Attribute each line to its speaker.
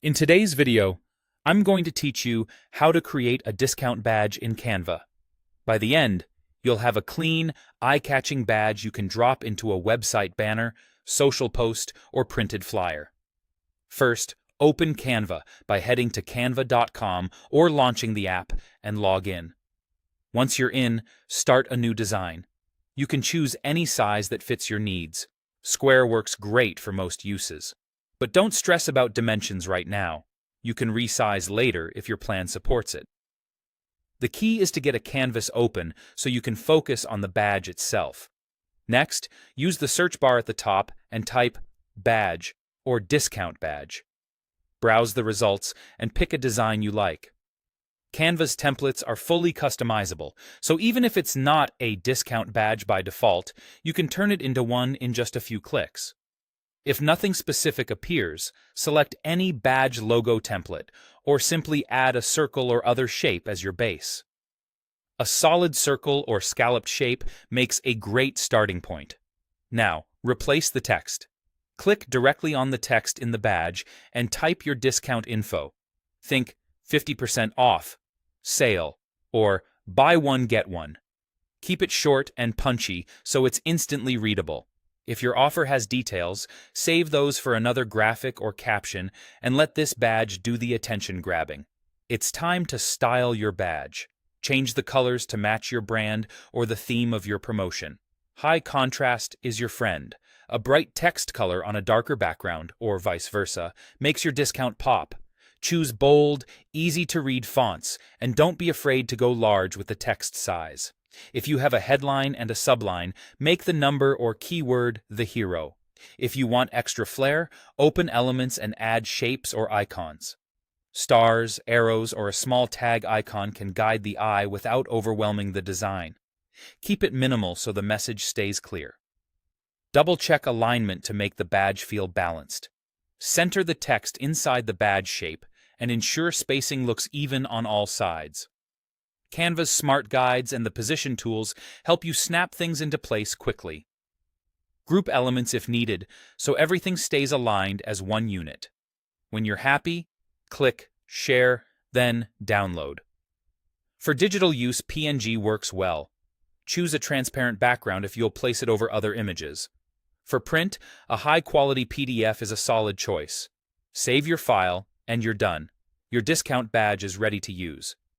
Speaker 1: In today's video, I'm going to teach you how to create a discount badge in Canva. By the end, you'll have a clean, eye-catching badge you can drop into a website banner, social post, or printed flyer. First, open Canva by heading to canva.com or launching the app and log in. Once you're in, start a new design. You can choose any size that fits your needs. Square works great for most uses. But don't stress about dimensions right now. You can resize later if your plan supports it. The key is to get a canvas open so you can focus on the badge itself. Next, use the search bar at the top and type badge or discount badge. Browse the results and pick a design you like. Canva's templates are fully customizable, so even if it's not a discount badge by default, you can turn it into one in just a few clicks. If nothing specific appears, select any badge logo template, or simply add a circle or other shape as your base. A solid circle or scalloped shape makes a great starting point. Now, replace the text. Click directly on the text in the badge and type your discount info. Think 50% off, sale, or buy one get one. Keep it short and punchy so it's instantly readable. If your offer has details, save those for another graphic or caption and let this badge do the attention grabbing. It's time to style your badge. Change the colors to match your brand or the theme of your promotion. High contrast is your friend. A bright text color on a darker background, or vice versa, makes your discount pop. Choose bold, easy-to-read fonts, and don't be afraid to go large with the text size. If you have a headline and a subline, make the number or keyword the hero. If you want extra flair, open elements and add shapes or icons. Stars, arrows, or a small tag icon can guide the eye without overwhelming the design. Keep it minimal so the message stays clear. Double-check alignment to make the badge feel balanced. Center the text inside the badge shape and ensure spacing looks even on all sides. Canva's smart guides and the position tools help you snap things into place quickly. Group elements if needed, so everything stays aligned as one unit. When you're happy, click Share, then Download. For digital use, PNG works well. Choose a transparent background if you'll place it over other images. For print, a high-quality PDF is a solid choice. Save your file, and you're done. Your discount badge is ready to use.